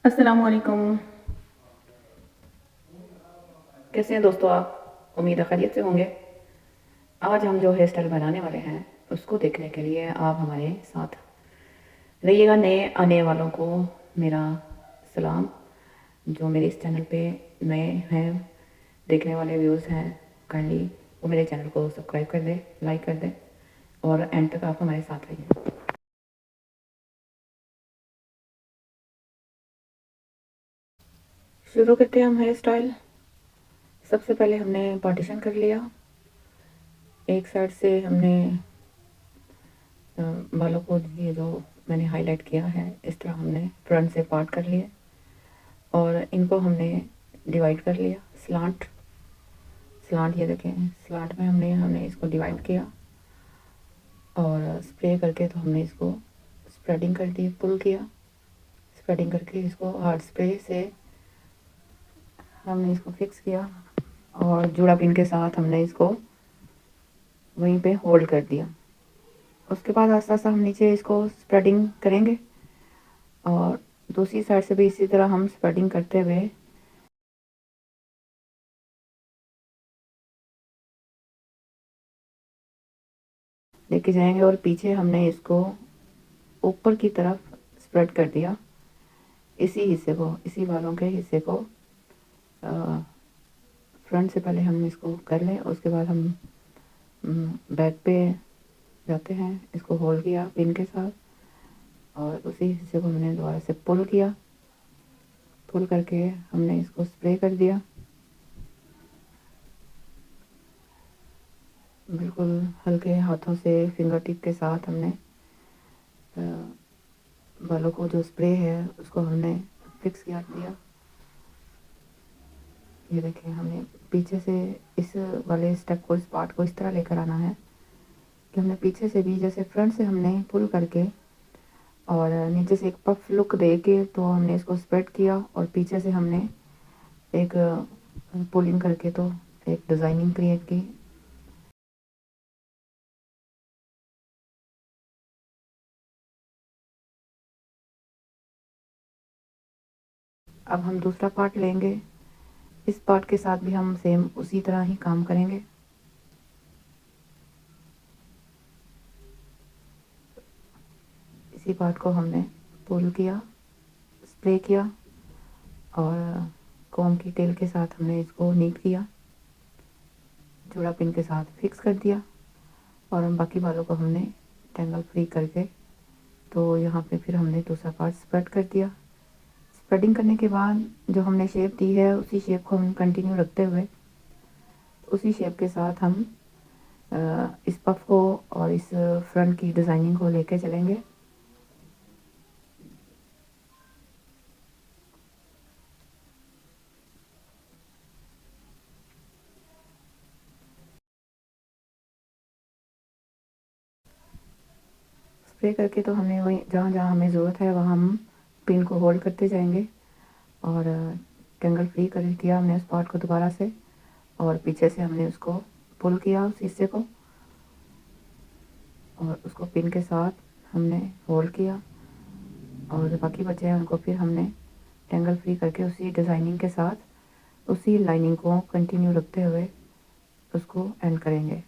अस्सलामुअलैकुम। कैसे हैं दोस्तों आप? उम्मीद है खैरियत से होंगे। आज हम जो हेयर स्टाइल बनाने वाले हैं उसको देखने के लिए आप हमारे साथ रहिएगा। नए आने वालों को मेरा सलाम। जो मेरे इस चैनल पे नए हैं, देखने वाले व्यूज़ हैं, काइंडली वो मेरे चैनल को सब्सक्राइब कर दें, लाइक कर दें और एंड तक आप हमारे साथ रहिए। शुरू करते हैं हम हेयर स्टाइल। सबसे पहले हमने पार्टीशन कर लिया। एक साइड से हमने बालों को, ये जो मैंने हाईलाइट किया है, इस तरह हमने फ्रंट से पार्ट कर लिए और इनको हमने डिवाइड कर लिया। स्लांट स्लांट ये देखें, स्लांट में हमने हमने इसको डिवाइड किया और स्प्रे करके तो हमने इसको स्प्रेडिंग कर दी, पुल किया। स्प्रेडिंग करके इसको हार्ड स्प्रे से हमने इसको फिक्स किया और जूड़ा पिन के साथ हमने इसको वहीं पे होल्ड कर दिया। उसके बाद आस्ता आस्ता हम नीचे इसको स्प्रेडिंग करेंगे और दूसरी साइड से भी इसी तरह हम स्प्रेडिंग करते हुए लेके जाएंगे और पीछे हमने इसको ऊपर की तरफ स्प्रेड कर दिया। इसी हिस्से को, इसी बालों के हिस्से को फ्रंट से पहले हम इसको कर लें। उसके बाद हम बैक पे जाते हैं, इसको होल्ड किया पिन के साथ और उसी हिस्से को हमने दोबारा से पुल किया। पुल करके हमने इसको स्प्रे कर दिया। बिल्कुल हल्के हाथों से फिंगर टिप के साथ हमने बालों को, जो स्प्रे है उसको हमने फिक्स किया दिया। ये देखें, हमने पीछे से इस वाले स्टेप को, इस पार्ट को इस तरह लेकर आना है कि हमने पीछे से भी, जैसे फ्रंट से हमने पुल करके और नीचे से एक पफ लुक दे के तो हमने इसको स्प्रेड किया और पीछे से हमने एक पुलिंग करके तो एक डिज़ाइनिंग क्रिएट की। अब हम दूसरा पार्ट लेंगे। इस पार्ट के साथ भी हम सेम उसी तरह ही काम करेंगे। इसी पार्ट को हमने पुल किया, स्प्रे किया और कॉम की टेल के साथ हमने इसको नीट किया, जोड़ा पिन के साथ फिक्स कर दिया और हम बाकी बालों को हमने टेंगल फ्री करके तो यहाँ पे फिर हमने दूसरा पार्ट स्प्रेड कर दिया। स्प्रेडिंग करने के बाद जो हमने शेप दी है उसी शेप को हम कंटिन्यू रखते हुए उसी शेप के साथ हम इस पफ को और इस फ्रंट की डिज़ाइनिंग को लेके चलेंगे। स्प्रे करके तो हमने वही जहाँ जहाँ हमें ज़रूरत है वहाँ हम पिन को होल्ड करते जाएंगे और टेंगल फ्री कर किया हमने उस पार्ट को दोबारा से और पीछे से हमने उसको पुल किया उस हिस्से को और उसको पिन के साथ हमने होल्ड किया और बाकी बचे हैं उनको फिर हमने टेंगल फ्री करके उसी डिज़ाइनिंग के साथ उसी लाइनिंग को कंटिन्यू रखते हुए उसको एंड करेंगे।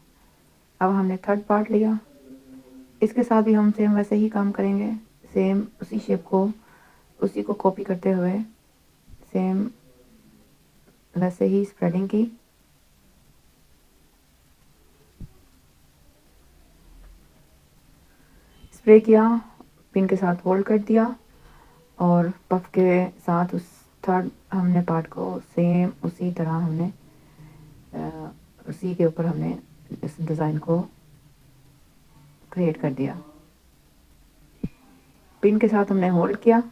अब हमने थर्ड पार्ट लिया, इसके साथ भी हम सेम वैसे ही काम करेंगे। सेम उसी शेप को, उसी को कॉपी करते हुए सेम वैसे ही स्प्रेडिंग की। स्प्रे किया, पिन के साथ होल्ड कर दिया और पफ के साथ उस थर्ड हमने पार्ट को सेम उसी तरह हमने उसी के ऊपर हमने इस डिज़ाइन को क्रिएट कर दिया। पिन के साथ हमने होल्ड किया,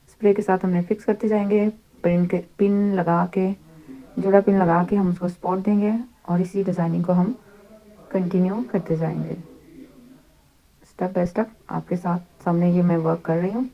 स्प्रे के साथ हमने फिक्स करते जाएंगे। पिन लगा के, जोड़ा पिन लगा के हम उसको स्पॉट देंगे और इसी डिज़ाइनिंग को हम कंटिन्यू करते जाएंगे। स्टेप बाय स्टेप आपके साथ सामने ये मैं वर्क कर रही हूँ।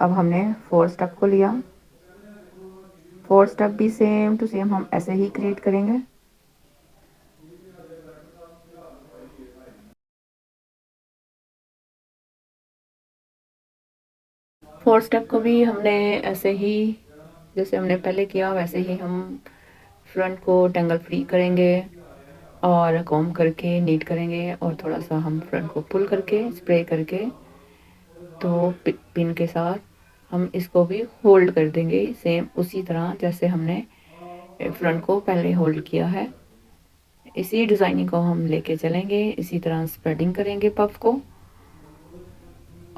अब हमने 4 स्टेप को लिया, 4 स्टेप भी सेम टू सेम हम ऐसे ही क्रिएट करेंगे। फोर्थ स्टेप को भी हमने ऐसे ही जैसे हमने पहले किया वैसे ही हम फ्रंट को टेंगल फ्री करेंगे और कॉम्ब करके नीट करेंगे और थोड़ा सा हम फ्रंट को पुल करके स्प्रे करके तो पिन के साथ हम इसको भी होल्ड कर देंगे सेम उसी तरह जैसे हमने फ्रंट को पहले होल्ड किया है। इसी डिज़ाइनिंग को हम लेके चलेंगे, इसी तरह स्प्रेडिंग करेंगे पफ को,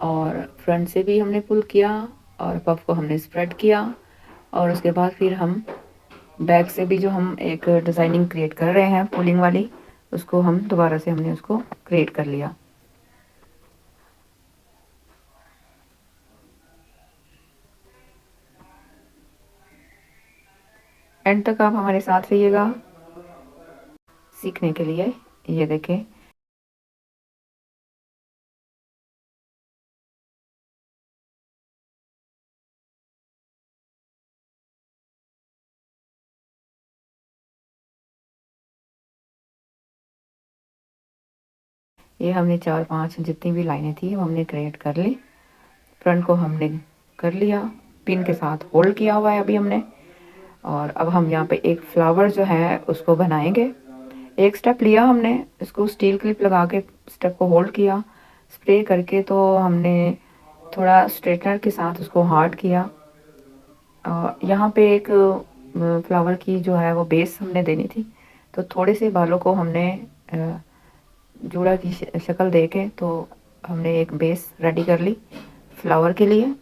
और फ्रंट से भी हमने पुल किया और पफ को हमने स्प्रेड किया, और उसके बाद फिर हम बैक से भी जो हम एक डिज़ाइनिंग क्रिएट कर रहे हैं पुलिंग वाली, उसको हम दोबारा से हमने उसको क्रिएट कर लिया। एंड तक आप हमारे साथ रहिएगा सीखने के लिए। ये देखें, ये हमने 4-5 जितनी भी लाइनें थी वो हमने क्रिएट कर ली। फ्रंट को हमने कर लिया, पिन के साथ होल्ड किया हुआ है अभी हमने, और अब हम यहाँ पे एक फ्लावर जो है उसको बनाएंगे। एक स्टेप लिया हमने, इसको स्टील क्लिप लगा के स्टेप को होल्ड किया, स्प्रे करके तो हमने थोड़ा स्ट्रेटनर के साथ उसको हार्ड किया। यहाँ पे एक फ्लावर की जो है वो बेस हमने देनी थी, तो थोड़े से बालों को हमने जूड़ा की शक्ल दे के तो हमने एक बेस रेडी कर ली फ्लावर के लिए।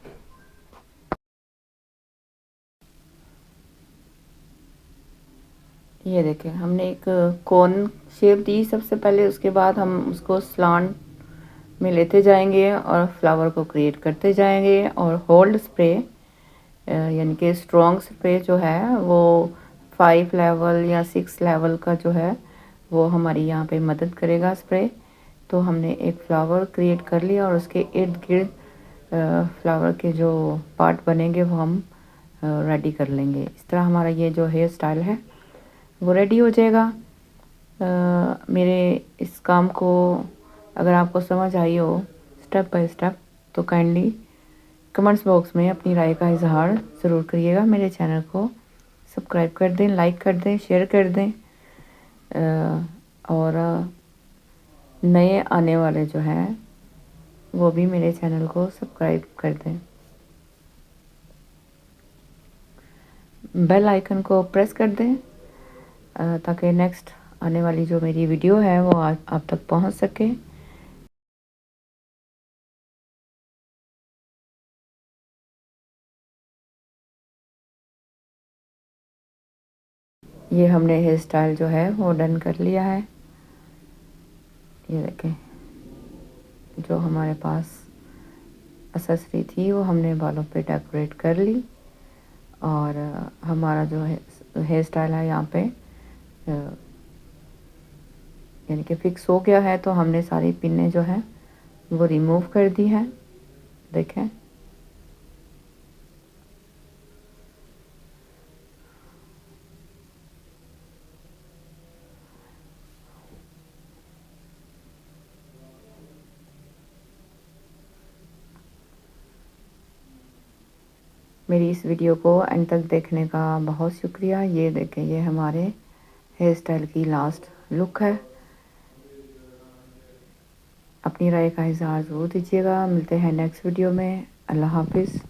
ये देखें, हमने एक कोन शेप दी सबसे पहले, उसके बाद हम उसको स्लांट में लेते जाएंगे और फ्लावर को क्रिएट करते जाएंगे, और होल्ड स्प्रे यानी कि स्ट्रॉन्ग स्प्रे जो है वो 5 लेवल या 6 लेवल का जो है वो हमारी यहाँ पे मदद करेगा स्प्रे। तो हमने एक फ्लावर क्रिएट कर लिया और उसके इर्द गिर्द फ्लावर के जो पार्ट बनेंगे वो हम रेडी कर लेंगे। इस तरह हमारा ये जो हेयर स्टाइल है वो रेडी हो जाएगा। मेरे इस काम को अगर आपको समझ आई हो स्टेप बाय स्टेप तो काइंडली कमेंट्स बॉक्स में अपनी राय का इजहार ज़रूर करिएगा। मेरे चैनल को सब्सक्राइब कर दें, लाइक कर दें, शेयर कर दें, और नए आने वाले जो हैं वो भी मेरे चैनल को सब्सक्राइब कर दें। बेल आइकन को प्रेस कर दें ताकि नेक्स्ट आने वाली जो मेरी वीडियो है वो आप तक पहुंच सके। ये हमने हेयर स्टाइल जो है वो डन कर लिया है। ये देखें, जो हमारे पास एक्सेसरी थी वो हमने बालों पे डेकोरेट कर ली, और हमारा जो है हेयर स्टाइल है यहाँ पे यानी कि फिक्स हो गया है। तो हमने सारी पिनें जो है वो रिमूव कर दी है। देखें, मेरी इस वीडियो को एंड तक देखने का बहुत शुक्रिया। ये देखें, ये हमारे हेयर स्टाइल की लास्ट लुक है। अपनी राय का इज़हार ज़रूर दीजिएगा। मिलते हैं नेक्स्ट वीडियो में। अल्लाह हाफिज़।